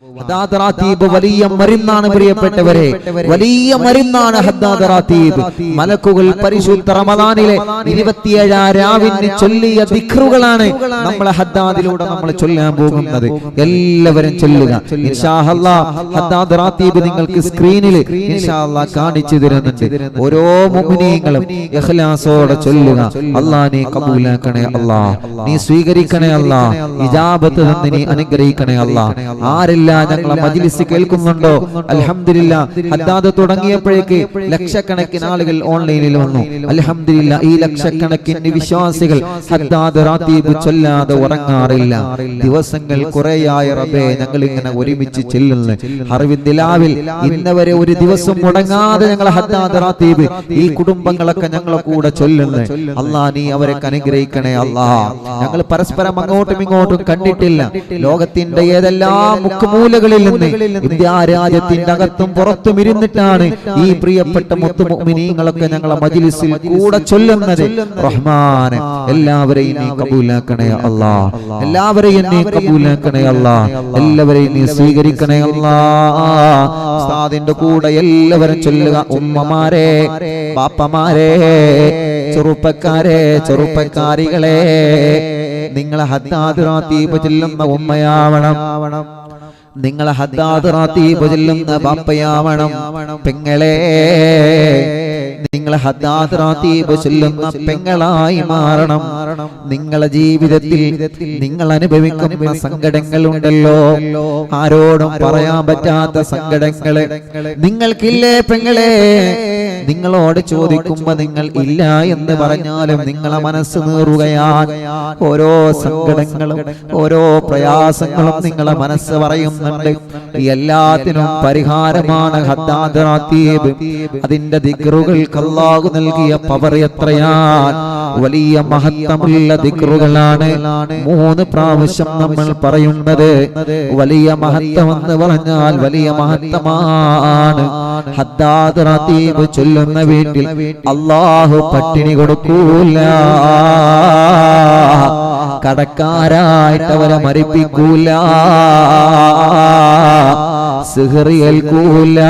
ഹദ്ദാദ് റാത്തീബ് വലിയ മരുന്നാണ് പ്രിയപ്പെട്ടവരെ, വലിയ മരുന്നാണ് ഹദ്ദാദ് റാത്തീബ്. മലക്കുകൾ പരിശുദ്ധ റമദാനിലെ 27 രാവിന് ചൊല്ലിയ ദിക്റുകളാണ് നമ്മൾ ഹദ്ദാദിലൂടെ നമ്മൾ ചൊല്ലാൻ പോകുന്നത്. എല്ലാവരും ചൊല്ലുക ഇൻഷാ അല്ലാഹ്. ഹദ്ദാദ് റാത്തീബ് നിങ്ങൾക്ക് സ്ക്രീനിൽ ഇൻഷാ അല്ലാഹ് കാണിച്ചു തരുന്നുണ്ട്. ഓരോ മുഅ്മിനീങ്ങളും ഇഖ്ലാസോടെ ചൊല്ലുക. അല്ലാഹ് നീ കബൂലാക്കണേ അല്ലാഹ്, നീ സ്വീകരിക്കണേ അല്ലാഹ്, ഇജാബത്ത് തന്ന് നീ അനുഗ്രഹിക്കണേ അല്ലാഹ്. ആരെല്ലാം ഞങ്ങളെ മജ്ലിസ് കേൾക്കുന്നുണ്ടോ അൽഹംദുലില്ലാഹ്. ഹദ്ദാദ് തുടങ്ങിയപ്പോഴേക്ക് ലക്ഷക്കണക്കിന് ആളുകൾ ഓൺലൈനിൽ വന്നു. അൽഹംദുലില്ലാഹ്, ഈ ലക്ഷക്കണക്കിന് വിശ്വാസികൾ ഹദ്ദാദ് റാത്തീബ് ചൊല്ലാതെ ഉറങ്ങാറില്ല. ദിവസങ്ങൾ കുറേയായ റബ്ബേ ഞങ്ങൾ ഇങ്ങനെ ഒരുമിച്ച് ചെല്ലുന്നു. ഹർവിന്ദിലാവിൽ ഇന്നവരെ ഒരു ദിവസം മുടങ്ങാതെ ഞങ്ങൾ ഹദ്ദാദ് റാത്തീബ് ഈ കുടുംബങ്ങളൊക്കെ ഞങ്ങളെ കൂടെ ചൊല്ലുന്നു. അല്ലാഹ് നീ അവരെ അനുഗ്രഹിക്കണേ അല്ലാഹ്. ഞങ്ങൾ പരസ്പരം അങ്ങോട്ടും ഇങ്ങോട്ടും കണ്ടിട്ടില്ല. ലോകത്തിന്റെ ഏതെല്ലാം മുക്കുമൂലകളിൽ നിന്ന് ഇന്ത്യ രാജ്യത്തിന്റെ അകത്തും പുറത്തും ഇരുന്നിട്ടാണ് ഈ പ്രിയപ്പെട്ട മുത്തു മുഅ്മിനീങ്ങളൊക്കെ ഞങ്ങളെ മജ്ലിസിൽ കൂടെ ചൊല്ലുന്നത്. റഹ്മാനെ എല്ലാവരെയും നീ കബൂലാക്കണേ അല്ലാഹ്, എല്ലാവരെയും നീ കബൂലാക്കണേ അല്ലാഹ്, എല്ലാവരെയും നീ സ്വീകരിക്കണേ അല്ലാഹ്. ഉസ്താദിന്റെ കൂടെ എല്ലാവരും ചൊല്ലുക. ഉമ്മമാരെ, ബാപ്പമാരെ, ചെറുപ്പക്കാരെ, ചെറുപ്പക്കാരികളെ, നിങ്ങളെ ഹദ്ദാദ് റാത്തീബ് ചൊല്ലുന്ന ഉമ്മയാവണം, നിങ്ങളെ ഹദ്ദാദ് റാത്തീബ് ചൊല്ലുന്ന ബാപ്പയാവണം. പെങ്ങളെ, നിങ്ങളെ ഹദ്ദാദ് റാത്തീബ് ചൊല്ലുന്ന പെങ്ങളായി മാറണം. നിങ്ങളെ ജീവിതത്തിൽ നിങ്ങൾ അനുഭവിക്കുന്ന സങ്കടങ്ങളുണ്ടല്ലോ, ആരോടും പറയാൻ പറ്റാത്ത സങ്കടങ്ങള് നിങ്ങൾക്കില്ലേ പെങ്ങളെ? നിങ്ങളോട് ചോദിക്കുമ്പോ നിങ്ങൾ ഇല്ല എന്ന് പറഞ്ഞാലും നിങ്ങളെ മനസ്സ് നീറുകയാണ്. ഓരോ സങ്കടങ്ങളും ഓരോ പ്രയാസങ്ങളും നിങ്ങളെ മനസ്സ് പറയുന്നുണ്ട്. എല്ലാത്തിനും പരിഹാരമാണ് ഹദ്ദാദ് റാത്തീബ്. അതിന്റെ ദിക്റുകൾക്ക് അല്ലാഹു നൽകിയ പവർ എത്രയാണ്! വലിയ മഹത്വമുള്ള ദിക്റുകളാണ്. 3 പ്രാവശ്യം നമ്മൾ പറയുന്നത്. വലിയ മഹത്വം എന്ന് പറഞ്ഞാൽ വലിയ മഹത്വമാണ്. ഹദ്ദാദ് റാത്തീബ് ചൊല്ലുന്ന വീട്ടിൽ അല്ലാഹു പട്ടിണി കൊടുക്കൂല, കടക്കാരായിട്ട് അവരെ മരിപ്പിക്കൂല, സിഹ്റ് ഏൽക്കൂല,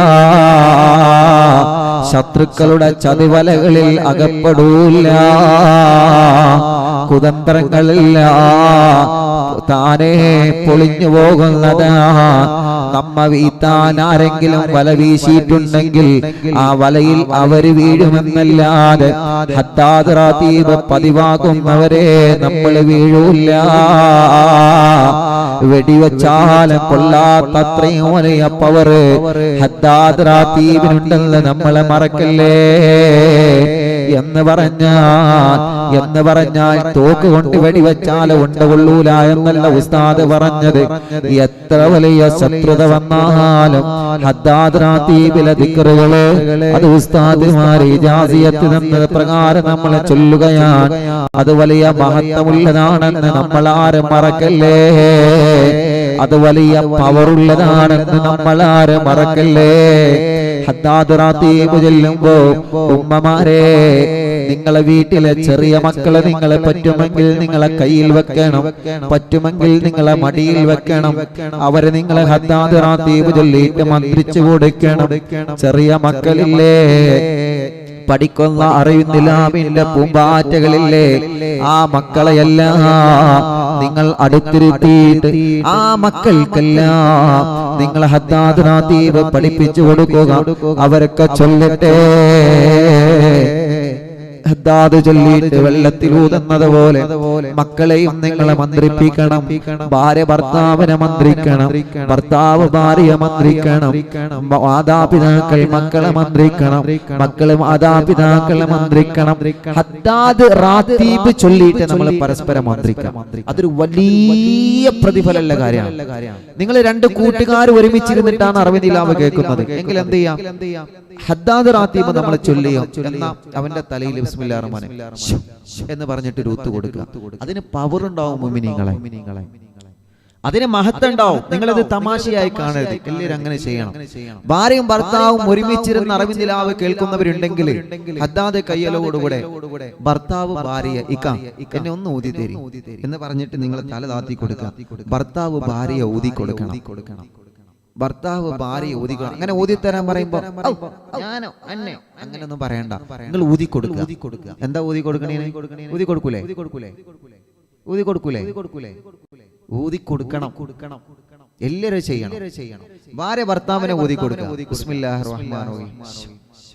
ശത്രുക്കളുടെ ചതിവലകളിൽ അകപ്പെടൂല, കുതന്ത്രങ്ങളില്ല, താനേ പൊളിഞ്ഞു പോകുന്നതാ. നമ്മ വീത്താൻ ആരെങ്കിലും വല വീശിയിട്ടുണ്ടെങ്കിൽ ആ വലയിൽ അവര് വീഴുമെന്നല്ലാതെ ഹദ്ദാദ് റാത്തീബ് പതിവാകുന്നവരെ നമ്മൾ വീഴൂല്ല. വെടിവെച്ചാലും കൊള്ളാത്തത്രയും വലിയ പവർ ഹദ്ദാദ് റാത്തീബിനുണ്ടെന്ന് നമ്മളെ മറക്കല്ലേ. എന്ന് പറഞ്ഞാൽ തോക്ക് കൊണ്ട് വെടിവെച്ചാലും ഉണ്ടകൊള്ളൂല എന്നല്ല ഉസ്താദ് പറഞ്ഞത്. എത്ര വലിയ ശത്രുത വന്നാലും ഹദ്ദാദ് റാത്തീബിലെ ദിക്റുകള് അത് ഉസ്താദ്മാര് ഇജാസിയത്ത് തന്നത് പ്രകാരം നമ്മളെ ചൊല്ലുകയാണ്. അത് വലിയ മഹത്വമുള്ളതാണെന്ന് നമ്മൾ ആരും മറക്കല്ലേ. അത് വലിയ പവറുള്ളതാണെന്ന് നമ്മൾ ആരും മറക്കല്ലേ. ഹദ്ദാദ് റാത്തീബ് ചൊല്ലുമ്പോ ഉമ്മമാരെ, നിങ്ങളെ വീട്ടിലെ ചെറിയ മക്കളെ നിങ്ങളെ പറ്റുമെങ്കിൽ നിങ്ങളെ കയ്യിൽ വെക്കണം, പറ്റുമെങ്കിൽ നിങ്ങളെ മടിയിൽ വെക്കണം. അവരെ നിങ്ങളെ ഹദ്ദാദ് റാത്തീബ് ചൊല്ലിയിട്ട് മന്ത്രിച്ചു കൊടുക്കണം. ചെറിയ മക്കളില്ലേ, പഠിക്കുന്ന അറിവിന്ദിലാമിന്റെ പൂമ്പാറ്റകളില്ലേ, ആ മക്കളെയെല്ലാം നിങ്ങൾ അടുത്തിരുത്തിയിട്ട് ആ മക്കൾക്കെല്ലാം നിങ്ങൾ ഹദ്ദാദ് റാത്തീബ് പഠിപ്പിച്ചു കൊടുക്കുക. അവരൊക്കെ ചൊല്ലട്ടെ. ഹദ്ദാദ് ചൊല്ലിയിട്ട് വെള്ളത്തിലൂതുന്നത് പോലെ മക്കളെയും നിങ്ങളെ മന്ത്രിപ്പിക്കണം. ഭാര്യ ഭർത്താവിനെ മന്ത്രിക്കണം, ഭർത്താവ് ഭാര്യയെ മന്ത്രിക്കണം, മാതാപിതാക്കൾ മക്കളെ മന്ത്രിക്കണം, മക്കള് മാതാപിതാക്കളെ മന്ത്രിക്കണം. ഹദ്ദാദ് റാത്തീബ് ചൊല്ലിയിട്ട് നമ്മൾ പരസ്പരം മന്ത്രിക്കണം. അതൊരു വലിയ പ്രതിഫലമുള്ള കാര്യമാണ്. നിങ്ങൾ 2 കൂട്ടുകാർ ഒരുമിച്ചിരുന്നിട്ടാണ് അറിവിനിലാവ് കേൾക്കുന്നത് എങ്കിൽ എന്ത് ചെയ്യാം? ഹദ്ദാദ് റാത്തീബ് നമ്മൾ ചൊല്ലിയോ എന്നാ അവന്റെ തലയിൽ ബിസ്മില്ലാഹിർ റഹ്മാനിർ റഹീം എന്ന് പറഞ്ഞിട്ട് രൂത്ത് കൊടുക്കുക. അതിന് പവർ ഉണ്ടാവും മുഅ്മിനീങ്ങളെ, അതിന് മഹത്വം ഉണ്ടാവും. നിങ്ങളത് തമാശയായി കാണരുത്. എല്ലാവരും അങ്ങനെ ചെയ്യണം. ഭാര്യയും ഭർത്താവും ഒരുമിച്ചിരുന്ന് അറിവിന്ദിലാവ് കേൾക്കുന്നവരുണ്ടെങ്കിൽ ഹദ്ദാദ് കയ്യലോടുകൂടെ ഭർത്താവ് ഭാര്യയെ എന്നെ ഒന്ന് ഊതി തരും എന്ന് പറഞ്ഞിട്ട് നിങ്ങൾ തല താത്തി കൊടുക്കുക. ഭർത്താവ് ഭാര്യയെ ഊതി കൊടുക്കണം. ഭർത്താവ് ഭാര്യയെ ഊതിക്കണം. അങ്ങനെ ഊതിത്തരാൻ പറയുമ്പോ ഞാനോ അന്നെ അങ്ങനെയൊന്നും പറയണ്ട, നിങ്ങൾ ഊതി കൊടുക്കുക. എന്താ ഊതി കൊടുക്കണേ? ഊതി കൊടുക്കൂലേ? ഊതി കൊടുക്കണം. എല്ലാവരും ചെയ്യണം. ഭാര്യ ഭർത്താവിനെ ഊതി കൊടുക്കുക. ബിസ്മില്ലാഹിർ റഹ്മാനിർ റഹീം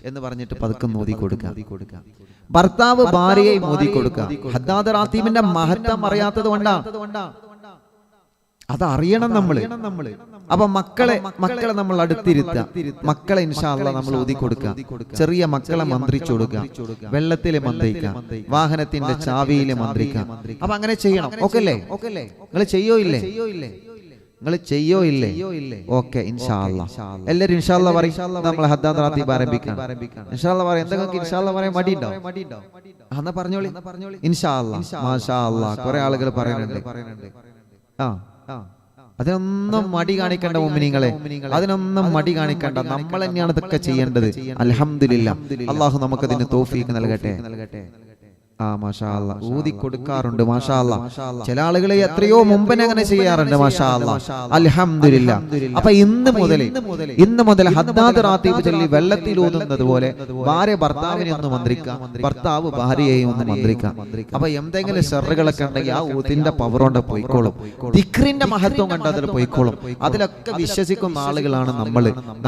എന്ന് പറഞ്ഞിട്ട് പതുക്കെ ഊതി കൊടുക്കുക. ഭർത്താവ് ഭാര്യയെ ഊതി കൊടുക്കുക. ഹദ്ദാദ് റാത്തീബിന്റെ മഹത്വം അറിയാത്തത് കൊണ്ടാണ്. അതറിയണം നമ്മള്. അപ്പൊ മക്കളെ നമ്മൾ അടുത്തിരുത്തുക. മക്കളെ ഇൻഷാ അല്ലാഹ് നമ്മൾ ഊതി കൊടുക്കുക. ചെറിയ മക്കളെ മന്ത്രിച്ചു കൊടുക്കുക. വെള്ളത്തില് മന്ത്രിക്കുക, വാഹനത്തിന്റെ ചാവിയില് മന്ത്രിക്കുക. അപ്പൊ അങ്ങനെ ചെയ്യണം. ഓക്കെ അല്ലേ? നിങ്ങൾ ചെയ്യോ ഇല്ലേ? ഓക്കെ, ഇൻഷാ അല്ലാഹ്. എല്ലാവരും ഇൻഷാ അല്ലാഹ് പറയും. നമ്മൾ ഹദ്ദാദ് റാത്തീബ് ആരംഭിക്കാം. ഇൻഷാ അല്ലാഹ് പറയും. എന്തെങ്കിലും ഇൻഷാ അല്ലാഹ് പറയാൻ മടിയുണ്ടോ? എന്നാ പറഞ്ഞോളി. ഇൻഷാ അല്ലാഹ്, മാഷാ അല്ലാഹ്. കുറെ ആളുകൾ പറയുന്നുണ്ട്. അതിനൊന്നും മടി കാണിക്കേണ്ട മുഅ്മിനീങ്ങളെ, അതിനൊന്നും മടി കാണിക്കേണ്ട. നമ്മൾ തന്നെയാണ് ഇതൊക്കെ ചെയ്യേണ്ടത്. അൽഹംദുലില്ലാഹ്, അല്ലാഹു നമുക്കതിന് തൗഫീഖ് നൽകട്ടെ. മാഷാ അല്ലാഹ്. ഊതി കൊടുക്കാറുണ്ട്. മാഷാ അല്ലാഹ്. ചില ആളുകളെ എത്രയോ മുമ്പേ അങ്ങനെ ചെയ്യാറുണ്ട്. മാഷാ അല്ലാഹ്, അൽഹംദുലില്ലാഹ്. അപ്പൊ ഇന്ന് മുതൽ ഹദ്ദാദ് റാത്തീബ് ചൊല്ലി വെള്ളത്തിൽ ഊതുന്നത് പോലെ ഭാര്യ ഭർത്താവിനെ ഒന്ന് മന്ത്രിക്കാം, ഭർത്താവ് ഭാര്യയെയും ഒന്ന് മന്ത്രിക്കാം. അപ്പൊ എന്തെങ്കിലും ഷർറുകളൊക്കെ ഉണ്ടെങ്കിൽ ആ ഊതിന്റെ പവർ കൊണ്ട് പോയിക്കോളും. ദിക്റിന്റെ മഹത്വം കണ്ട് അതിൽ പോയിക്കോളും. അതിലൊക്കെ വിശ്വസിക്കുന്ന ആളുകളാണ്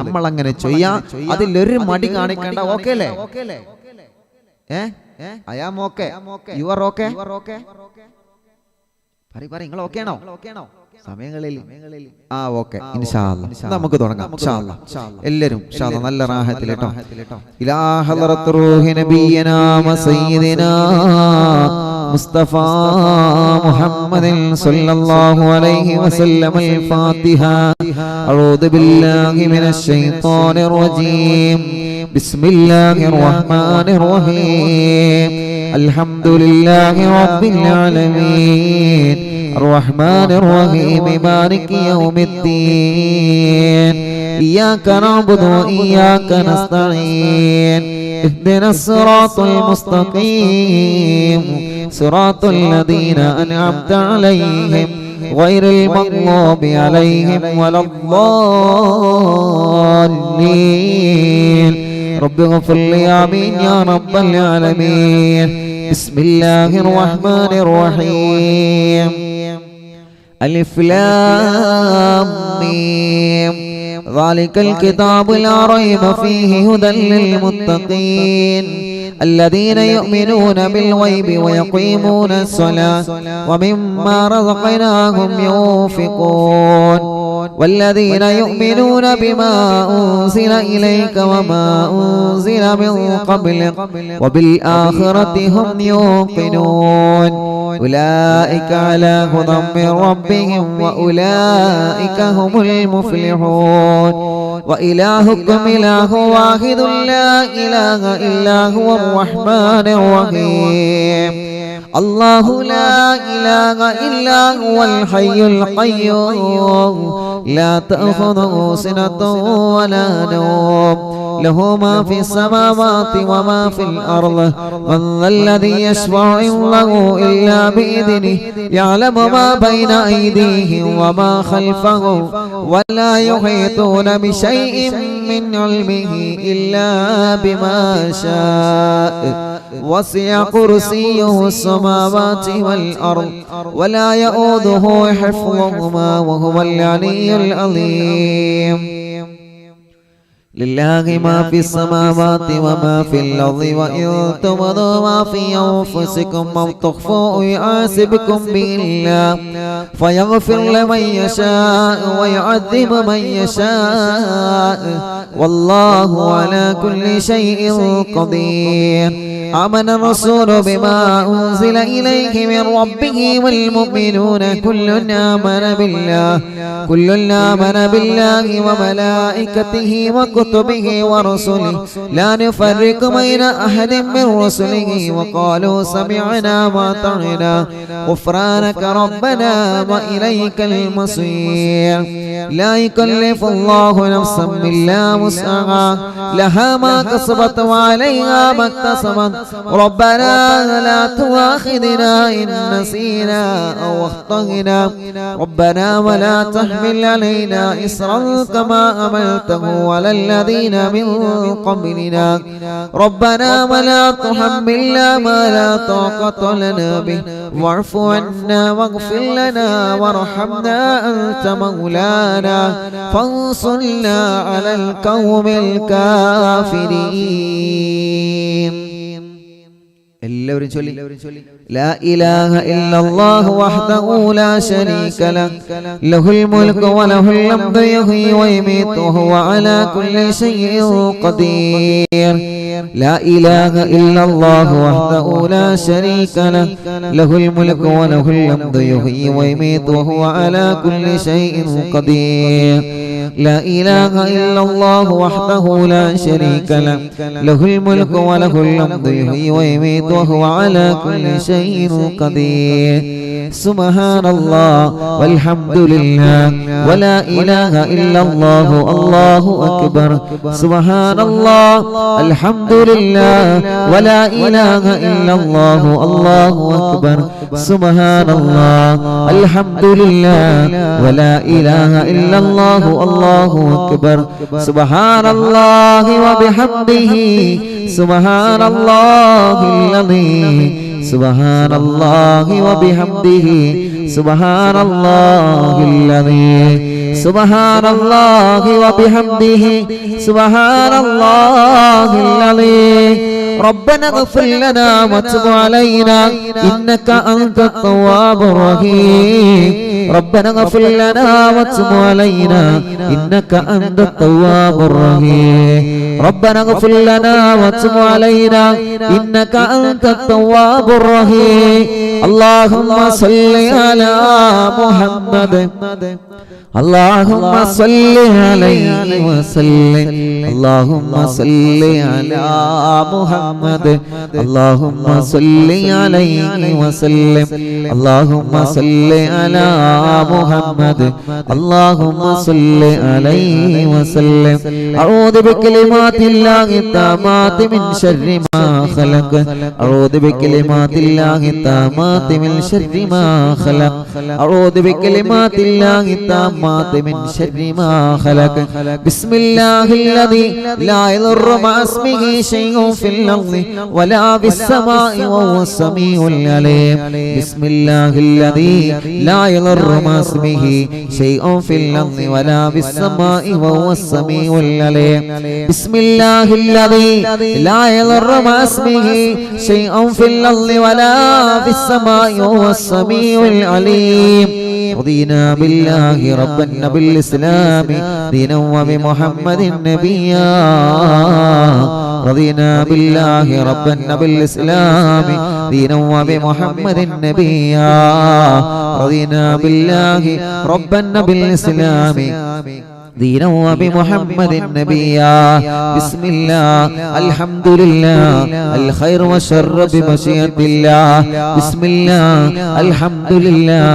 നമ്മൾ അങ്ങനെ ചെയ്യാം. അതിലൊരു മടി കാണിക്കേണ്ട. ഓക്കെ അല്ലേ? I am okay. You are okay? നിങ്ങൾ ഓക്കെ ആണോ? സമയങ്ങളിൽ ഓക്കെ. ഇൻഷാ അല്ലാഹ് നമുക്ക് തുടങ്ങാം. ഇൻഷാ അല്ലാഹ് എല്ലാവരും ഇൻഷാ അല്ലാഹ് നല്ല റാഹത്തിൽ കേട്ടോ. ഇലാ ഹളറത്ത് റൂഹി നബിയനാ സയ്യിദിനാ മുസ്തഫ മുഹമ്മദിൻ സല്ലല്ലാഹു അലൈഹി വസല്ലം. അൽ-ഫാത്തിഹ. അഊദു ബില്ലാഹി മിനശ് ശൈത്വാനിർ റജീം. ബിസ്മില്ലാഹിർ റഹ്മാനിർ റഹീം. അൽഹംദുലില്ലാഹി റബ്ബിൽ ആലമീൻ. الرحمن الرحيم مالك يوم الدين. إياك نعبد وإياك نستعين. اهدنا الصراط المستقيم صراط الذين أنعمت عليهم غير المغضوب عليهم ولا الضالين. رب اغفر لي آمين يا رب العالمين. بسم الله الرحمن الرحيم. ألف لام ميم. ذلك الكتاب لا ريب فيه هدى للمتقين الذين يؤمنون بالغيب ويقيمون الصلاة ومما رزقناهم ينفقون والذين يؤمنون بما أنزل إليك وما أنزل من قبلك وبالآخرة هم يوقنون أولئك على هدى من ربهم وأولئك هم المفلحون. وإلهكم إله واحد لا إله إلا هو الرحمن الرحيم. الله لا إله إلا هو الحي القيوم لا تأخذه سنة ولا نوم له ما في السماوات وما في الأرض. من ذا الذي يشفع عنده إلا بإذنه يعلم ما بين أيديهم وما خلفهم ولا يحيطون بشيء من علمه إلا بما شاء. وسع كرسيه السماوات والأرض ولا يؤوده حفظهما وهو العلي العظيم. لله ما في السماوات وما في الأرض وإن تبدوا ما في أنفسكم أو تخفوه يحاسبكم به الله فيغفر لمن يشاء ويعذب من يشاء والله على كل شيء قدير. آمن الرسول بما أنزل إليه من ربه والمؤمنون كل آمن بالله وملائكته وكتبه ورسله لا نفرق بين أحد من رسله وقالوا سمعنا وأطعنا غفرانك ربنا وإليك المصير. لا يكلف الله نفسا إلا وسعها لها ما كسبت وعليها ما اكتسبت ربنا لا تؤاخذنا إن نسينا أو أخطأنا ربنا ولا تحمل علينا إصرا كما حملته على الذين من قبلنا ربنا ولا تحملنا ما لا طاقة لنا به واعف عنا واغفر لنا وارحمنا أنت مولانا فانصرنا على القوم الكافرين എല്ലാവരും ചൊല്ലി لا إله إلا الله وحده لا شريك له له الملك وله الحمد يحيي ويميت وهو على كل شيء قدير لا إله إلا الله وحده لا شريك له له الملك وله الحمد يحيي ويميت وهو على كل شيء قدير لا إله إلا الله وحده لا شريك له له الملك وله الحمد يحيي ويميت وهو على كل شيء قدير سبحان الله والحمد لله ولا إله إلا الله الله أكبر سبحان الله الحمد لله ولا إله إلا الله الله أكبر سبحان الله الحمد لله ولا إله إلا الله الله أكبر سبحان الله وبحمده سبحان الله العظيم سبحان الله وبحمده سبحان الله العظيم سبحان الله وبحمده سبحان الله العظيم ربنا اغفر لنا وتب علينا إنك أنت التواب الرحيم ربنا اغفر لنا وتب علينا إنك أنت التواب الرحيم ربنا اغفر لنا وتب علينا إنك أنت التواب الرحيم اللهم صل على محمد اللهم صل عليه وسلم اللهم صل على محمد اللهم صل عليه وسلم اللهم صل على محمد اللهم صل عليه وسلم أعوذ بكلمات الله التامات من شر ما خلق أعوذ بكلمات الله التامات من شر ما خلق أعوذ بكلمات الله التامات من شر ما خلق بسم الله الذي لا يضر مع اسمه شيء في الأرض ولا في السماء وهو السميع العليم بسم الله الذي لا يضر مع اسمه شيء في الأرض ولا في السماء وهو السميع العليم بسم الله الذي لا يضر مع اسمه شيء في الأرض ولا في السماء وهو السميع العليم رضينا بالله ربا وبالإسلام دينا وبمحمد نبيا رضينا بالله ربا وبالإسلام دينا وبمحمد نبيا رضينا بالله ربا وبالإسلام دينا وبمحمد نبيا بسم الله الحمد لله الخير والشر بمشيئة الله بسم الله الحمد لله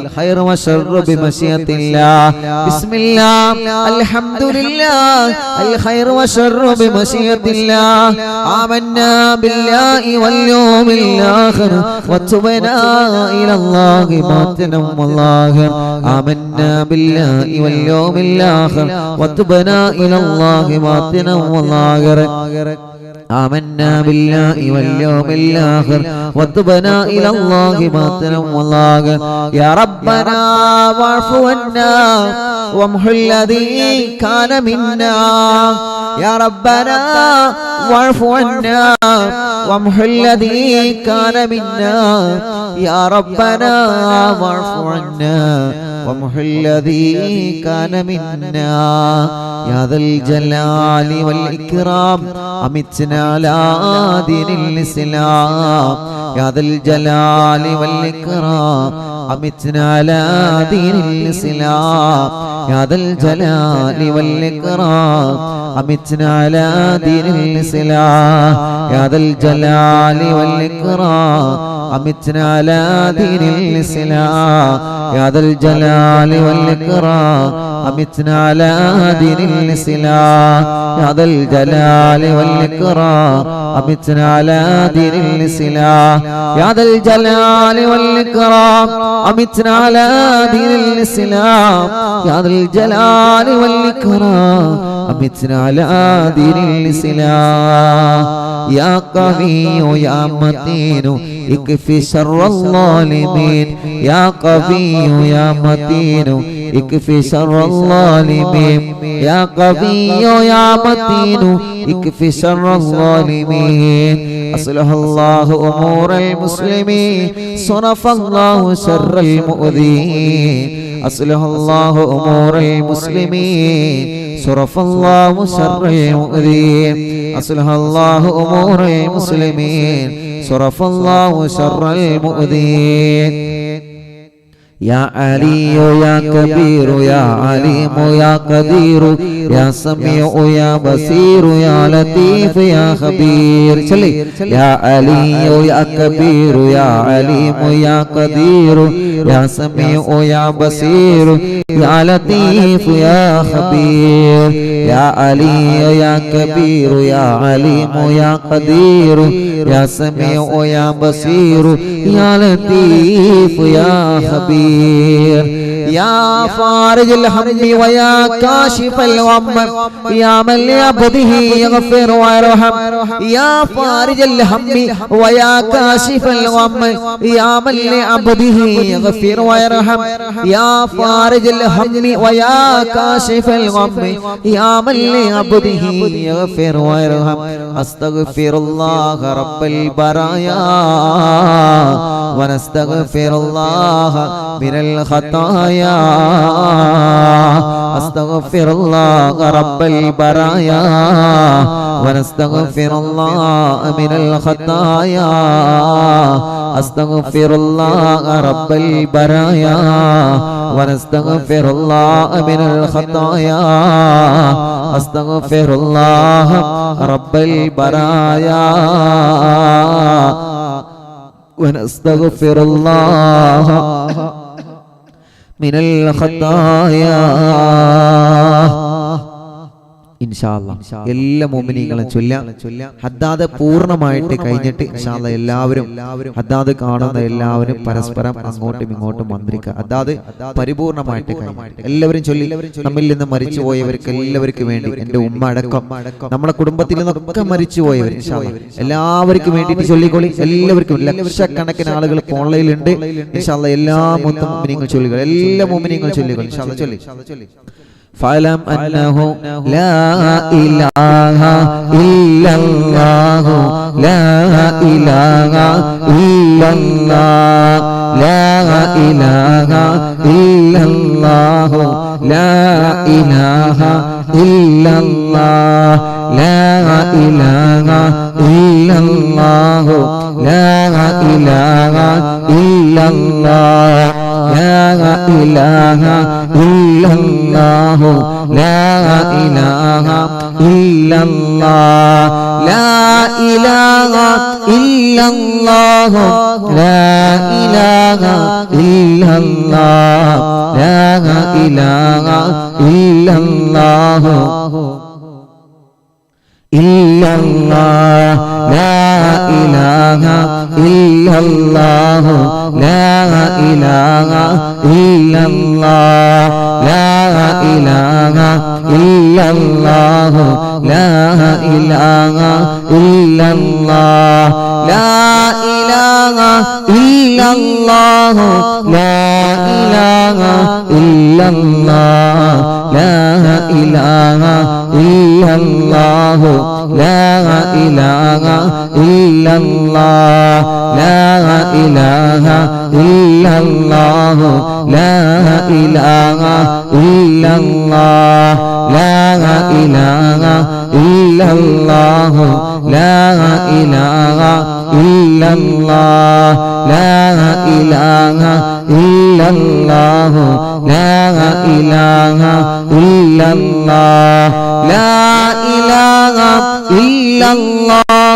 الخير والشر بمشيئة الله بسم الله الحمد لله الخير والشر بمشيئة الله آمنا بالله واليوم الآخر وتبنا إلى الله باطنا والظاهر آمنا بالله واليوم الآخر وتبنا إلى الله باطنا وظاهرا آمنا بالله واليوم الآخر وتبنا إلى الله باطنا وظاهرا يا ربنا واعف عنا وامحو الذي كان منا يا ربنا واعف عنا وامحو الذي كان منا يا ربنا واعف عنا وامحو الذي كان منا يا ذا الجلال والإكرام أمتنا على دين الإسلام يا ذا الجلال والإكرام أمتنا على دين الإسلام يا ذا الجلال والإكرام أمتنا على دين الإسلام يا ذا الجلال والإكرام أمتنا على دين الإسلام يا ذا الجلال والإكرام أمتنا على دين الإسلام يا ذا الجلال والإكرام أمتنا على دين الإسلام يا ذا الجلال والإكرام أمتنا على دين الإسلام يا ذا الجلال والإكرام أمتنا على دين الإسلام يا قوي يا متين اكفي شر الظالمين يا قوي يا متين اكفي شر الظالمين يا قوي يا متين اكفي شر الظالمين أصلح الله أمور المسلمين صرف الله شر المؤذين أصلح الله أمور المسلمين صرف الله شر المؤذين أصلح الله أمور المسلمين صرف الله شر المؤذين يا علي يا كبير يا عليم يا قدير يا سميع يا بصير يا لطيف يا خبير يا علي يا كبير يا عليم يا قدير يا سميع يا بصير يا لطيف يا خبير يا علي يا كبير يا عليم يا قدير يا سميع يا بصير يا لطيف يا خبير يا فارج الهم ويا كاشف الغم يا من لعبده يغفر ويرحم يا فارج الهم ويا كاشف الغم يا من لعبده يغفر ويرحم يا فارج الهم ويا كاشف الغم يا من لعبده يغفر ويرحم أستغفر الله رب البرايا ونستغفر الله من الخطايا أستغفر الله رب البرايا ونستغفر الله من الخطايا أستغفر الله رب البرايا ونستغفر الله من الخطايا أستغفر الله رب البرايا ونستغفر الله من الخطايا ഇൻഷാ അല്ലാഹ് എല്ലാ മുഅ്മിനീങ്ങളും ചൊല്ലാം. ഹദ്ദാദ് പൂർണ്ണമായിട്ട് കഴിഞ്ഞിട്ട് ഇൻഷാ അല്ലാഹ് എല്ലാവരും ഹദ്ദാദ് കാണുന്ന എല്ലാവരും പരസ്പരം അങ്ങോട്ടും ഇങ്ങോട്ടും മന്ത്രിക്കുക. ഹദ്ദാദ് പരിപൂർണമായിട്ട് കഴിഞ്ഞിട്ട് എല്ലാവരും ചൊല്ലി. നമ്മിൽ നിന്ന് മരിച്ചുപോയവർക്ക് എല്ലാവർക്കും വേണ്ടി, എൻ്റെ ഉമ്മ അടക്കം നമ്മുടെ കുടുംബത്തിൽ നിന്നൊക്കെ മരിച്ചുപോയവർ ഇൻഷാ അല്ലാഹ് എല്ലാവർക്കും വേണ്ടിയിട്ട് ചൊല്ലിക്കൊള്ളി. എല്ലാവർക്കും ലക്ഷക്കണക്കിന് ആളുകൾ ഓൺലൈനിലുണ്ട്. ഇൻഷാ അല്ലാഹ് എല്ലാ മുഅ്മിനീങ്ങളും ചൊല്ലുക. എല്ലാ മുഅ്മിനീങ്ങളും ചൊല്ലിക്കൊള്ളി. ഇൻഷാ അല്ലാഹ് ചൊല്ലി. فاعلم أنه لا إله إلا الله لا إله إلا الله لا إله إلا الله لا إله إلا الله لا إله إلا الله لا إله إلا الله لا إله إلا الله لا إله إلا الله لا إله إلا الله لا إله إلا الله لا إله إلا الله إلا الله لا إله إلا الله لا إله إلا الله لا إله إلا الله لا إله إلا الله لا إله إلا الله لا إله إلا الله لا إله إلا الله لا إله إلا الله لا إله إلا الله لا إله إلا الله لا إله إلا الله لا إله إلا الله لا إله إلا الله لا إله إلا الله لا إله إلا الله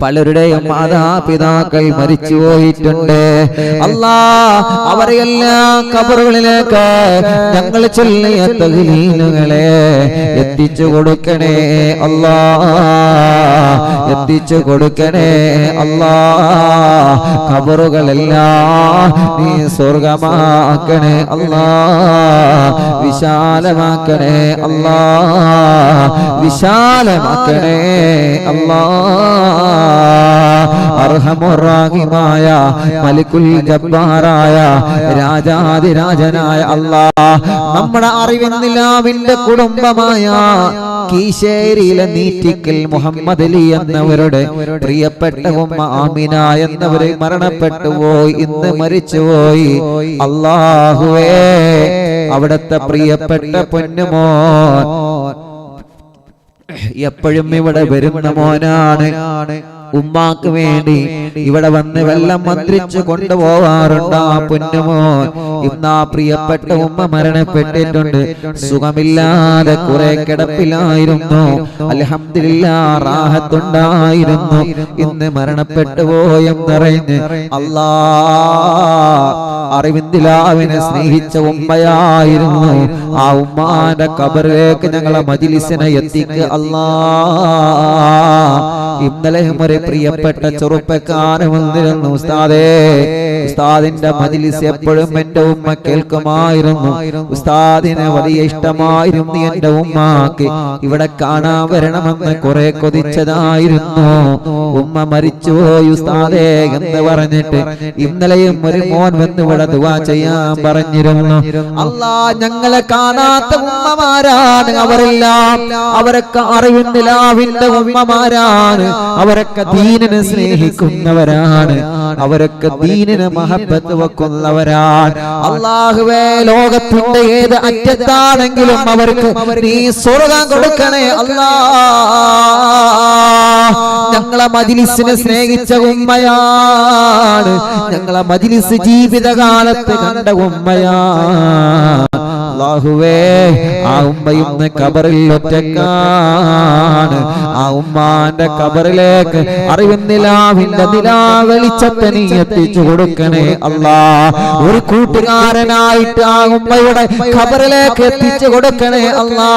പലരുടെയും മാതാപിതാക്കൾ മരിച്ചു പോയിട്ടുണ്ട്. അല്ലാ, അവരെല്ലാം ഖബറുകളിലേക്ക് ഞങ്ങൾ ചൊല്ലിയ തഹ്ലീലുകളെ എത്തിച്ചു കൊടുക്കണേ അല്ലാ, എത്തിച്ചു കൊടുക്കണേ അല്ലാ. ഖബറുകളെല്ലാം നീ സ്വർഗമാക്കണേ അല്ലാ, വിശാലമാക്കണേ അല്ലാ, വിശാലമാക്കണേ അല്ലാ. അർഹമുർ-റഹീമായ മലിക്കുൽ ജബ്ബാറായ രാജാതിരാജനായ അല്ലാ, നമ്മുടെ അറിവിന്നിലാവിന്റെ കുടുംബമായ കീശേരിയിലെ നീറ്റിക്കൽ മുഹമ്മദ് അലി എന്നവരുടെ പ്രിയപ്പെട്ട ഉമ്മ ആമിന എന്നവരെ മരണപ്പെട്ടു പോയി, ഇന്ന് മരിച്ചുപോയി. അല്ലാഹുവേ, അവിടുത്തെ പ്രിയപ്പെട്ട പൊന്നുമോൻ എപ്പോഴും ഇവിടെ വരുന്ന മോനാണ്. ഉമ്മാക്ക് വേണ്ടി ഇവിടെ വന്ന് വെള്ളം മന്ത്രിച്ചു കൊണ്ടുപോവാറുണ്ട് ആ പൊന്നുമോൻ. ഇന്ന് ആ പ്രിയപ്പെട്ട ഉമ്മ മരണപ്പെട്ടിട്ടുണ്ട്. സുഖമില്ലാതെ കുറെ കിടപ്പിലായിരുന്നു. അൽഹംദുലില്ലാഹ് റാഹത്തുണ്ടായിരുന്നു. ഇന്ന് മരണപ്പെട്ടു പോയെന്നറിഞ്ഞ് അല്ലാ, അറിവിന്ദിലാവിനെ സ്നേഹിച്ച ഉമ്മയായിരുന്നു. ആ ഉമ്മാന്റെ ഖബറിലേക്ക് ഞങ്ങളെ മജ്‌ലിസിനെ എത്തിക്കുക അല്ലാ. ഇന്നലെയും ഒരു പ്രിയപ്പെട്ട ചെറുപ്പക്കാരൻ വന്നിരുന്നു. ഉസ്താദേ, ഉസ്താദിന്റെ മജ്‌ലിസ് എപ്പോഴും എന്റെ ഉമ്മ കേൾക്കുമായിരുന്നു. ഉസ്താദിനെ വലിയ ഇഷ്ടമായിരുന്നു. എന്റെ ഉമ്മാക്ക് ഇവിടെ കാണാൻ വരണമെന്ന് കുറെ കൊതിച്ചതായിരുന്നു. ഉമ്മ മരിച്ചുപോയി ഉസ്താദേ എന്ന് പറഞ്ഞിട്ട് ഇന്നലെയും ഒരു മോൻ വന്ന് ഇവിടെ ദുആ ചെയ്യാൻ പറഞ്ഞിരുന്നു. അല്ലാ, ഞങ്ങളെ കാണാത്ത ഉമ്മമാരാണ് അവരെല്ലാം. അവരൊക്കെ അറിവിന്ദിലാവിന്റെ ഉമ്മമാരാണ്. അവരൊക്കെ ദീനിനെ സ്നേഹിക്കുന്നവരാണ്. അവരൊക്കെ ദീനിനെ മഹബത്ത് വെക്കുന്നവരാണ്. അല്ലാഹുവേ, ലോകത്തിന്റെ ഏത് അറ്റത്താണെങ്കിലും അവർക്ക് നീ സ്വർഗ്ഗം കൊടുക്കണേ അല്ലാ. ഞങ്ങളെ മജ്‌ലിസിനെ സ്നേഹിച്ച ഉമ്മയാണ്. ഞങ്ങളെ മജ്‌ലിസ് ജീവിതകാലത്ത് കണ്ട ഉമ്മയാണ്. അല്ലാഹുവേ, ആ ഉമ്മ ഇന്ന് ഖബറിൽ ഒറ്റക്കാണ്. ആ ഉമ്മാന്റെ ഖബറിലേക്ക് അറിവിന്ദിലാവിന്റെ നിലാവെളിച്ചത്തെ നീ എത്തിച്ചു കൊടുക്കണേ അല്ലാ. ഒരു കൂട്ടുകാരനായിട്ട് ആ ഉമ്മയുടെ ഖബറിലേക്ക് എത്തിച്ചു കൊടുക്കണേ അല്ലാ.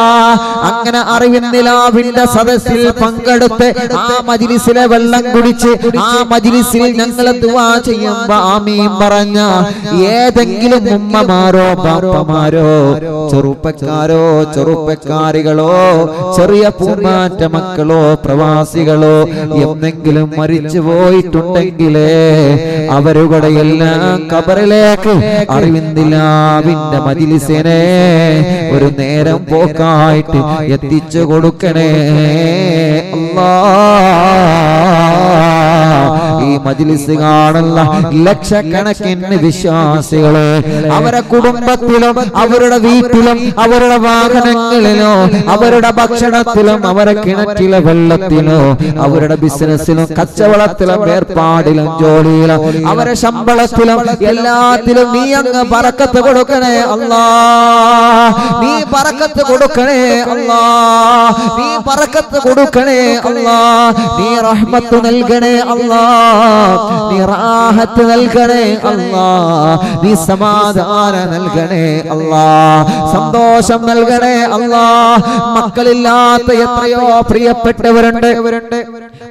അങ്ങനെ അറിവിന്ദിലാവിന്റെ സദസ്സിൽ പങ്കെടുത്ത് ആ മജ്‌ലിസിലെ വെള്ളം കുടിച്ച് ആ മജ്‌ലിസിൽ ഞങ്ങൾ ദുആ ചെയ്യുമ്പോ ആമീൻ പറഞ്ഞ ഏതെങ്കിലും ഉമ്മമാരോ ബാപ്പമാരോ ചെറുപ്പക്കാരോ ചെറുപ്പക്കാരികളോ ചെറിയ പൂമാറ്റ മക്കളോ പ്രവാസികളോ എന്തെങ്കിലും മരിച്ചു പോയിട്ടുണ്ടെങ്കിലേ അവരുടെ എല്ലാം ഖബറിലേക്ക് അറിവിന്ദിലാവിന്റെ മജ്‌ലിസിനെ ഒരു നേരം പോക്കായിട്ട് എത്തിച്ചു കൊടുക്കണേ അല്ലാ. ഈ മജ്‌ലിസ് കാണുന്ന ലക്ഷക്കണക്കിന് വിശ്വാസികളെ അവരുടെ കുടുംബത്തിലും അവരുടെ വീട്ടിലും അവരുടെ വാഹനങ്ങളിലോ അവരുടെ ഭക്ഷണത്തിലും അവരുടെ കിണറ്റിലെ വെള്ളത്തിലോ അവരുടെ ബിസിനസ്സിലും കച്ചവടത്തിലും ഏർപ്പാടിലും ജോലിയിലും അവരുടെ ശമ്പളത്തിലും എല്ലാത്തിലും നീ അങ്ങ് ബറക്കത്ത് കൊടുക്കണേ അല്ലാ. നീ ബറക്കത്ത് കൊടുക്കണേ അല്ലാ. നീ ബറക്കത്ത് കൊടുക്കണേ അല്ലാ. നീ റഹ്മത്ത് നൽകണേ അല്ലാ. നീ റാഹത്ത് നൽകണേ അല്ലാ. നീ സമാധാനം നൽകണേ അല്ലാ. സന്തോഷം നൽകണേ അല്ലാ. മക്കളില്ലാത്ത എത്രയോ പ്രിയപ്പെട്ടവരുണ്ട്.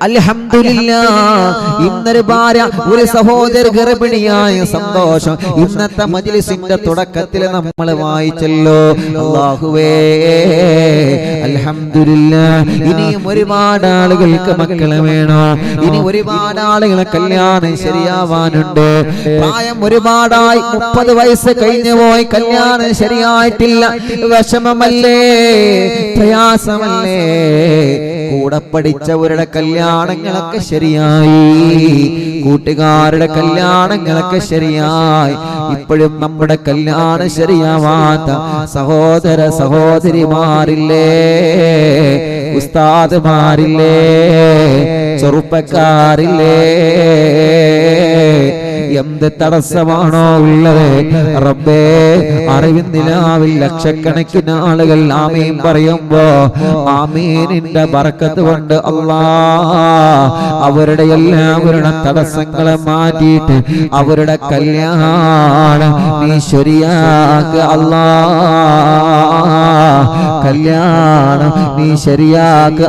അൽഹംദുലില്ലാഹ്, ഇന്നൊരു ഭാര്യ ഒരു സഹോദര ഗർഭിണിയായ സന്തോഷം ഇന്നത്തെ മജ്‌ലിസിന്റെ തുടക്കത്തിൽ നമ്മൾ വായിച്ചല്ലോ. അല്ലാഹുവേ, അൽഹംദുലില്ലാഹ്, ഇനിയും ഒരുപാട് ആളുകൾക്ക് മക്കളെ വേണോ. ഇനി ഒരുപാട് ആളുകളെ കല്യാണം ശരിയാവാനുണ്ട്. പ്രായം ഒരുപാടായി, 30 വയസ്സ് കഴിഞ്ഞു പോയി, കല്യാണം ശരിയായിട്ടില്ല. വിഷമമല്ലേ, പ്രയാസമല്ലേ. കൂടെ പഠിച്ചവരുടെ കല്യാണങ്ങളൊക്കെ ശരിയായി, കൂട്ടുകാരുടെ കല്യാണങ്ങളൊക്കെ ശരിയായി. ഇപ്പോഴും നമ്മുടെ കല്യാണം ശരിയാവാത്ത സഹോദര സഹോദരിമാരില്ലേ, ഉസ്താദ്മാരില്ലേ, ചെറുപ്പക്കാരില്ലേ. എന്ത് തടസ്സമാണോ ഉള്ളത് റബ്ബേ അറിവിന്ദിലാവിൽ ലക്ഷക്കണക്കിന് ആളുകൾ ആമീൻ പറയുമ്പോ ആമീനിന്റെ ബർക്കത്ത് കൊണ്ട് അവരുടെ എല്ലാവരുടെ തടസ്സങ്ങളെ മാറ്റിയിട്ട് അവരുടെ കല്യാണം നീ ശരിയാക്ക് കല്യാണം നീ ശരിയാക്ക്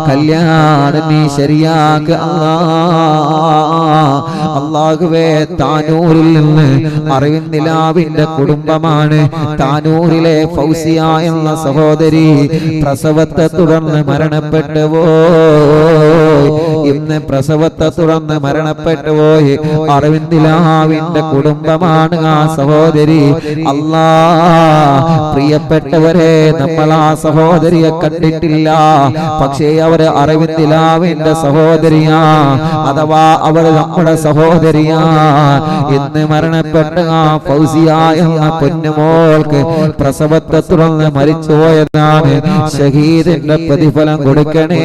കല്യാണം നീ ശരിയാക്ക് അല്ലാഹുവേ താനൂരിൽ നിന്ന് അറിവിന്ദിലാവിന്റെ കുടുംബമാണ് താനൂരിലെ ഫൗസിയ എന്ന സഹോദരി പ്രസവത്തെ തുടർന്ന് മരണപ്പെട്ടു പോയി ഇന്ന് പ്രസവത്തെ തുടർന്ന് മരണപ്പെട്ടു പോയി അറിവിന്ദിലാവിന്റെ കുടുംബമാണ് ആ സഹോദരി പ്രിയപ്പെട്ടവരെ നമ്മൾ ആ സഹോദരിയെ കണ്ടിട്ടില്ല പക്ഷേ അവര് അറിവിന്ദിലാവിന്റെ സഹോദരിയാ അഥവാ അവര് നമ്മുടെ സഹോദരിയാ ഇന്ന് മരണപ്പെട്ട ആ ഫൗസിയ എന്ന പൊന്നുമോൾക്ക് പ്രസവത്തെ തുടർന്ന് മരിച്ചുപോയതാണ് ഷഹീദിന്റെ പ്രതിഫലം കൊടുക്കണേ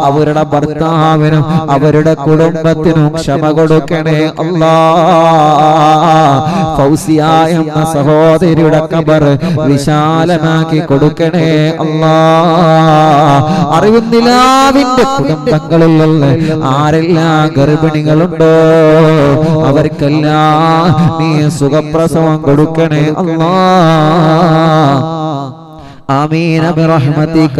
അവരുടെ ഭർത്താവിനും അവരുടെ കുടുംബത്തിനും ക്ഷമ കൊടുക്കണേ ഫൗസിയ എന്ന സഹോദരിയുടെ ഖബർ വിശാലമാക്കി കൊടുക്കണേ അറിവിന്ദിലാവിന്റെ കുടുംബങ്ങളിലുള്ള ആരെല്ലാം ഗർഭിണികളുണ്ടോ അവർക്കെല്ലാം നീ സുഖപ്രസവം കൊടുക്കണേ ആമീൻ ബിറഹ്മതിക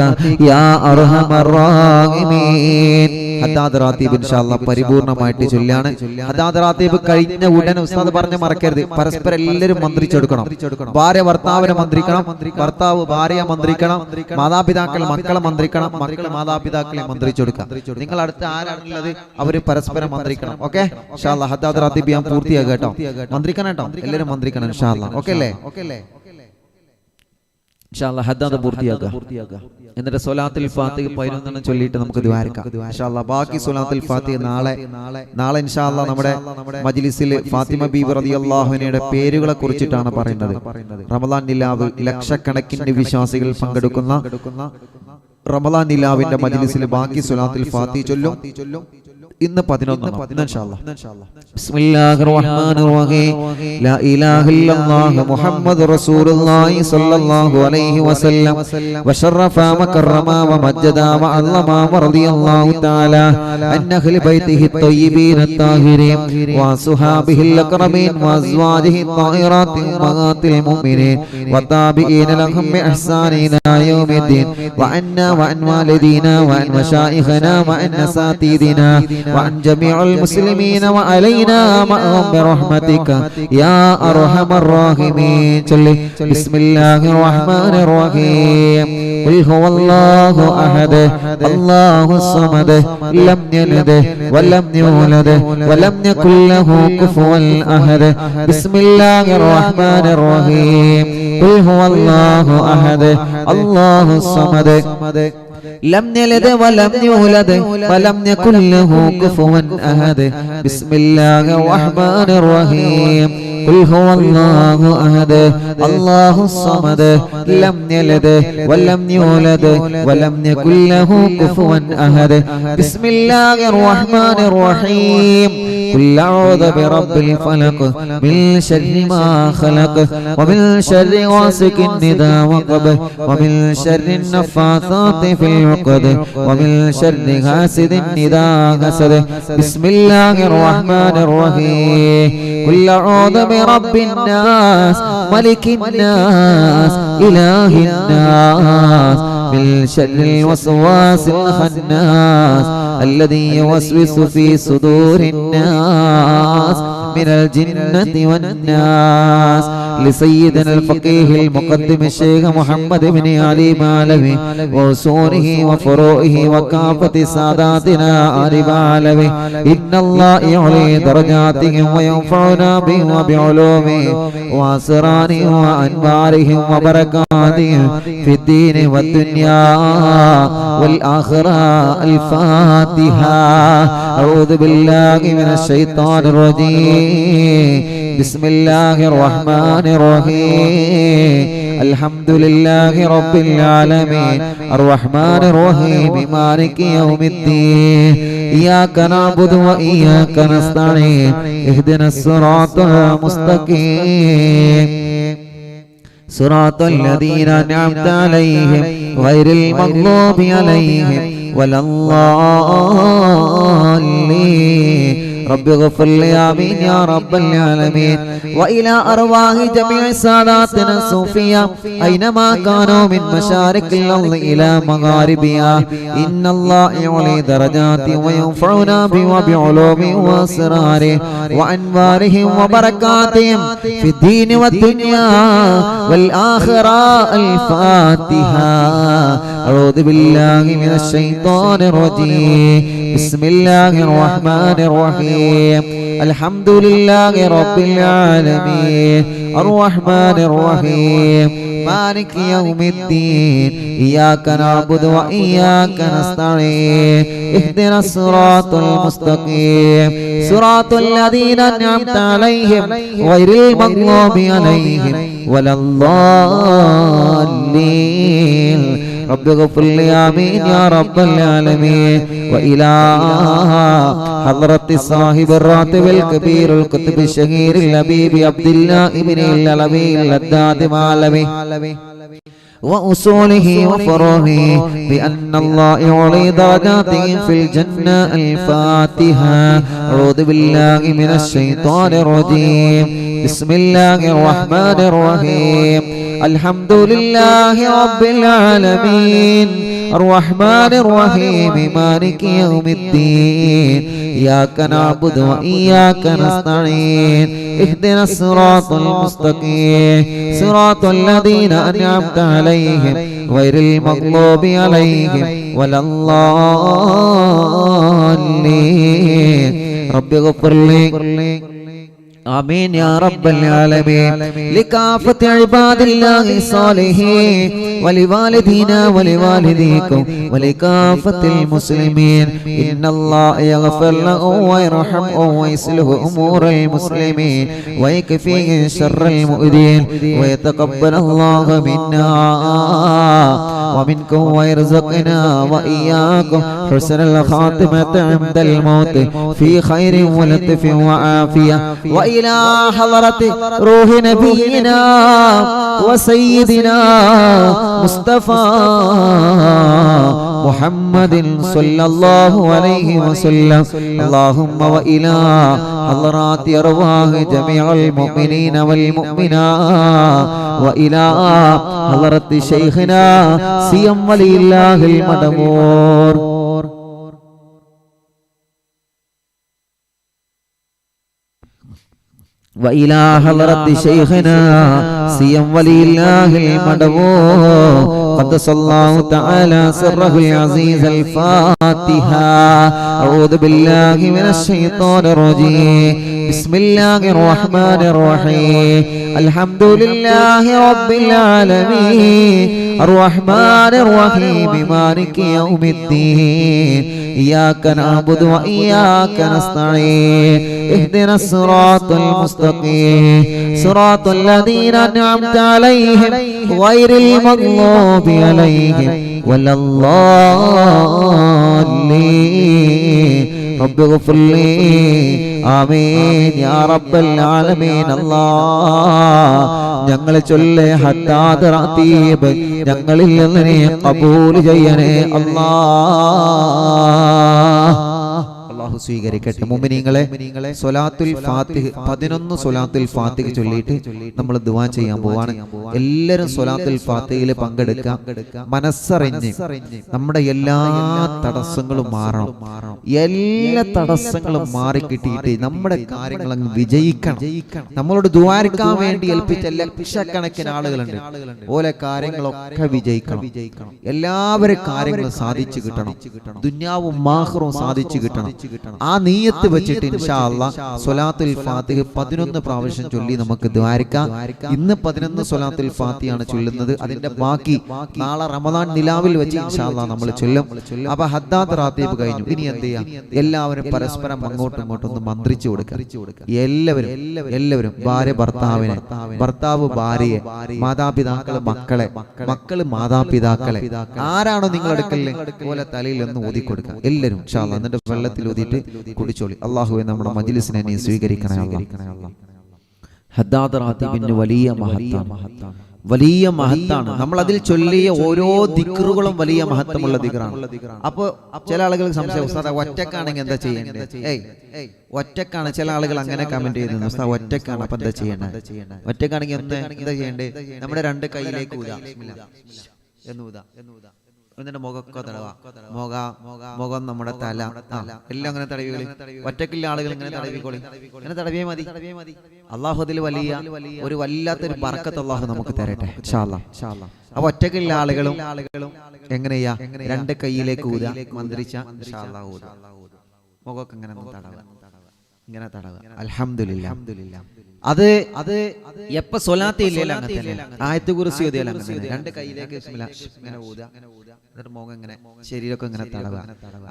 യാ അർഹമർ റഹീമീൻ ഹദാദ് റാത്തീബ് ഇൻഷാഅല്ലാഹ് പരിപൂർണമായിട്ട് ചൊല്ലാണ് ഹദാദ് റാത്തീബ് കഴിഞ്ഞ ഉടനെ ഉസ്താദ് പറഞ്ഞ മറക്കരുത് പരസ്പരം എല്ലാവരും മന്ത്രിച്ചെടുക്കണം ഭാര്യ ഭർത്താവിനെ മന്ത്രിക്കണം ഭർത്താവ് ഭാര്യയെ മന്ത്രിക്കണം മാതാപിതാക്കൾ മക്കളെ മന്ത്രിക്കണം മക്കൾ മാതാപിതാക്കളെ മന്ത്രിച്ചെടുക്കാം നിങ്ങൾ അടുത്ത് ആരാണുള്ളത് അവര് പരസ്പരം മന്ത്രിക്കണം ഓക്കെ ഇൻഷാഅല്ലാഹ് ഹദാദ് റാത്തീബ് ഞാൻ പൂർത്തിയാക്കുക കേട്ടോ മന്ത്രിക്കണം കേട്ടോ എല്ലാവരും മന്ത്രിക്കണം ഇൻഷാഅല്ലാഹ് ഓക്കെ അല്ലേ ഇൻഷാഅല്ലാഹ് ഹദ്ദാദ് പൂർത്തിയാക്കുക എന്നിട്ട് സ്വലാത്തുൽ ഫാത്തിഹ 11 ചൊല്ലിയിട്ട് നമുക്ക് ദുആരിക്കാം ഇൻഷാഅല്ലാഹ് ബാക്കി സ്വലാത്തുൽ ഫാത്തിഹ നാളെ ഇൻഷാഅല്ലാഹ് നമ്മുടെ മജ്ലിസിൽ ഫാത്തിമ ബീവി റളിയല്ലാഹു അൻഹയുടെ പേരുകളെ കുറിച്ചിട്ടാണ് പറയുന്നത് റമദാൻ നിലാവ് ലക്ഷക്കണക്കിന് വിശ്വാസികൾ പങ്കെടുക്കുന്ന റമദാൻ നിലാവിന്റെ മജ്ലിസിൽ ബാക്കി സ്വലാത്തുൽ ഫാത്തിഹ ചൊല്ലും ഇന്ന് 11 ഇൻഷാഅല്ലാഹ് ബിസ്മില്ലാഹിർ റഹ്മാനിർ റഹീം ലാ ഇലാഹ ഇല്ലല്ലാഹ് മുഹമ്മദുർ റസൂലുള്ളാഹി സ്വല്ലല്ലാഹു അലൈഹി വസല്ലം വശറഫ വകറമ വമജ്ജദ വഅല്ലമ റളിയല്ലാഹു തആല അൻ അഹ്ലി ബൈതിഹി ത്വയ്യിബീന അത്താഹിരീൻ വസുഹാബിഹിൽ അക്രമീൻ വഅസ്വാജിഹി ത്വാഹിറാത്തി ഉമ്മഹാത്തിൽ മുഅ്മിനീൻ വതാബിഈന ലഹും ബിഇഹ്സാൻ ഇലാ യൗമിദ്ദീൻ വഅന്നാ വഅൻ വാലിദീനാ വഅൻ മശായിഖനാ വഅൻ അസാതീദിനാ وعن جميع المسلمين وعلينا معهم برحمتك يا أرحم الراحمين بسم الله الرحمن الرحيم قل هو الله أحد الله الصمد لم يلد ولم يولد ولم يكن له كفوا أحد بسم الله الرحمن الرحيم قل هو الله أحد الله الصمد لم يلد ولم يولد ولم يكن له كفوا أحد بسم الله الرحمن الرحيم قل هو الله أحد الله الصمد لم يلد ولم يولد ولم يكن له كفوا أحد بسم الله الرحمن الرحيم قل أعوذ برب الفلق من شر ما خلق ومن شر غاسق إذا وقب ومن شر النفاثات في العقد ومن شر حاسد إذا حسد بسم الله الرحمن الرحيم قل أعوذ برب الناس ملك الناس إله الناس من شر الوسواس الخناس الذي يوسوس في صدور الناس من الجنة والناس لسيدنا الفقيه المقدم الشيخ محمد بن علي مالوي وأصوله وفروعه وكافة ساداتنا آل مالوي إن الله يعلي درجاتهم وينفعنا بهم وبعلومهم وأسرارهم وأنوارهم وبركاتهم في الدين والدنيا والآخرة الفاتحة أعوذ بالله من الشيطان الرجيم ബിസ്മില്ലാഹിർ റഹ്മാനിർ റഹീം അൽഹംദുലില്ലാഹി റബ്ബിൽ ആലമീൻ അർറഹ്മാനിർ റഹീം മാലികി യൗമിദ്ദീൻ ഇയ്യാക നഅ്ബുദു വ ഇയ്യാക നസ്തഈൻ ഇഹ്ദിനസ് സിറാത്തൽ മുസ്തഖീം സിറാത്തൽ ലദീന അൻഅംത അലൈഹിം ഗൈറിൽ മഗ്ദൂബി അലൈഹിം വലദ്ദാല്ലീൻ رب اغفر لي آمين يا رب العالمين وإلى أرواح جميع ساداتنا الصوفية أينما كانوا من مشارق الأرض إلى مغاربها إن الله يعلي درجات وينفعنا بعلومه وأسراره وأنوارهم وبركاتهم في الدين والدنيا والآخرة الفاتحة أعوذ بالله من الشيطان الرجيم بسم الله الرحمن الرحيم الحمد لله رب العالمين الرحمن الرحيم مالك يوم الدين إياك نعبد وإياك نستعين اهدنا الصراط المستقيم صراط الذين أنعمت عليهم غير المغضوب عليهم ولا الضالين رب اغفر لي آمين يا رب العالمين وإلى حضرة صاحب الراتب الكبير الكتب الشهير الحبيب عبد الله ابن العلوي اللداد معلمي وأصوله وفروعه بأن الله يعلي درجاته في الجنة الفاتحة أعوذ بالله من الشيطان الرجيم بسم الله الرحمن الرحيم الحمد لله رب العالمين الرحمن الرحيم مالك يوم الدين إياك نعبد وإياك نستعين اهدنا الصراط المستقيم صراط الذين أنعمت عليهم غير المغضوب عليهم ولا الضالين رب اغفر لي آمين يا رب العالمين لكافة عباد الله الصالحين ولوالدينا ولوالديكم ولكافة المسلمين إن الله يغفر لهم ويرحمهم ويصلح أمور المسلمين ويكفيهم شر المؤذين ويتقبل الله منا ومنكم ويرزقنا وإياكم حسن الخاتمة عند الموت في خير ولطف وعافية وإلى حضرة روح نبينا وسيدنا مصطفى محمد صلى الله عليه وسلم اللهم وإلى حضرات أرواح جميع المؤمنين والمؤمنات وإلى حضرة شيخنا سيم ولي الله المدمور وإلى حضرة شيخنا سيم ولي الله المدمور قدس الله تعالى سره العزيز الفاتحة أعوذ بالله من الشيطان الرجيم بسم الله الرحمن الرحيم الحمد لله رب العالمين الرحمن الرحيم مالك يوم الدين إياك نعبد وإياك نستعين اهدنا الصراط المستقيم صراط الذين أنعمت عليهم غير المغضوب عليهم ولا الضالين رب اغفر لي آمين يا رب العالمين الله ഞങ്ങളെ ചൊല്ലേ ഹത്താദ് റതീബ് ഞങ്ങളിൽ നിന്ന് നീ ഖബൂൽ ചെയ്യണേ അല്ലാഹ് അല്ലാഹു സ്വീകരിക്കട്ടെ. മുഅ്മിനീങ്ങളെ സ്വലാത്തുൽ ഫാത്തിഹ് 11 സ്വലാത്തുൽ ഫാത്തിഹ് ചൊല്ലിയിട്ട് നമ്മൾ ദുആ ചെയ്യാൻ പോവാണ്. എല്ലാവരും സ്വലാത്തുൽ ഫാത്തിഹയിൽ പങ്കെടുക്കുക. മനസ്സറിഞ്ഞ് നമ്മുടെ എല്ലാ തടസ്സങ്ങളും മാറണം. എല്ലാ തടസ്സങ്ങളും മാറി കിട്ടിയിട്ട് നമ്മുടെ കാര്യങ്ങൾ അങ്ങ് വിജയിക്കണം. നമ്മളോട് ദുആരിക്കാൻ വേണ്ടി ഏൽപ്പിച്ച ലക്ഷക്കണക്കിന് ആളുകളുണ്ട്. ഓലെ കാര്യങ്ങളൊക്കെ വിജയിക്കണം. എല്ലാവരുടെ കാര്യങ്ങളും സാധിച്ചു കിട്ടണം. ദുനിയാവും ആഖിറവും സാധിച്ചു കിട്ടണം. ആ നീയത്ത് വെച്ചിട്ട് ഇൻഷാ അല്ലാഹ് സ്വലാത്തുൽ ഫാത്തിഹ 11 പ്രാവശ്യം ചൊല്ലി നമുക്ക് ദ്വാരിക്കാം. ഇന്ന് 11 സ്വലാത്തുൽ ഫാത്തിഹയാണ് ചൊല്ലുന്നത്. അതിന്റെ ബാക്കി നാളെ റമദാൻ നിലാവിൽ വെച്ച് ഇൻഷാ അല്ലാഹ് നമ്മൾ ചൊല്ലും. അപ്പൊ ഹദ്ദാത്ത് റാത്തീബ് കഴിഞ്ഞു. ഇനി എന്ത് ചെയ്യാം? എല്ലാവരും പരസ്പരം അങ്ങോട്ടും ഇങ്ങോട്ടും ഒന്ന് മന്ത്രിച്ചു കൊടുക്കുക. എല്ലാവരും ഭാര്യ ഭർത്താവിനെ, ഭർത്താവ് ഭാര്യയെ, മാതാപിതാക്കള് മക്കളെ, മക്കള് മാതാപിതാക്കളെ, ആരാണോ നിങ്ങളുടെ അടുക്കല് പോലെ തലയിൽ ഒന്ന് ഊതി കൊടുക്കുക. എല്ലാവരും ഇൻഷാ അല്ലാഹ് എന്നിട്ട് വെള്ളത്തിൽ ഊതിയിട്ട് കുടിച്ചോളി. അല്ലാഹുവേ നമ്മുടെ മജ്ലിസിനെ നീ സ്വീകരിക്കണേ അല്ലാഹ്. ഹദ്ദാത്ത് റാത്തീബിന് വലിയ മഹത്താണ്. നമ്മൾ അതിൽ ചൊല്ലിയ ഓരോ ദിക്റുകളും വലിയ മഹത്വമുള്ള ദിക്റാണ്. അപ്പൊ ചില ആളുകൾക്ക് സംശയം, ഉസ്താദ് ഒറ്റക്കാണെങ്കിൽ എന്താ ചെയ്യേണ്ടത്? ഒറ്റക്കാണ്. ചില ആളുകൾ അങ്ങനെ കമന്റ് ചെയ്യുന്നു, ഉസ്താദ് ഒറ്റക്കാണ്, അപ്പൊ എന്താ ചെയ്യേണ്ടത്? ഒറ്റക്കാണെങ്കിൽ എന്താ ചെയ്യേണ്ടത്? നമ്മുടെ 2 കൈയിലേക്ക് ഊതാ, എന്നിട്ട് മുഖമൊക്കെ തടവാ. മുഖം നമ്മുടെ തല എല്ലാം അങ്ങനെ തടവികളി. ഒറ്റക്കുള്ള ആളുകൾ ഇങ്ങനെ തടവിക്കോളി, ഇങ്ങനെ തടവിയേ മതി. അള്ളാഹു അതിൽ ഒരു വല്ലാത്തൊരു ബർക്കത്ത് അള്ളാഹു നമുക്ക് തരട്ടെ ഇൻഷാ അല്ലാഹ്. അപ്പൊ ഒറ്റക്കുള്ള ആളുകളും എങ്ങനെയാ 2 കൈയിലേക്ക് ഊതാ, മന്ത്രിച്ച ഇൻഷാ അല്ലാഹ് ഊതാ. മുഖമൊക്കെ ഇങ്ങനെ ഇങ്ങനെ തടവുക. അൽഹംദുലില്ലാ. അത് എപ്പോ സ്വലാത്ത് ഇല്ലല്ലോ അങ്ങനെ തന്നെ. ആയത്ത് കുർസി ഓതിയാലും അങ്ങനെ തന്നെ. 2 കൈയിലേക്ക് ഇങ്ങനെ ഊതാ, എന്നിട്ട് മുഖം ഇങ്ങനെ, ശരീരമൊക്കെ ഇങ്ങനെ തടവുക.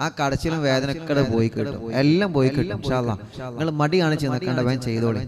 ആ കടച്ചിലും വേദനയൊക്കെ പോയി കിട്ടും, എല്ലാം പോയി കിട്ടും ഇൻഷാ അല്ലാഹ്. നിങ്ങൾ മടി കാണിച്ച് നിൽക്കേണ്ട, വേഗം ചെയ്തോളി.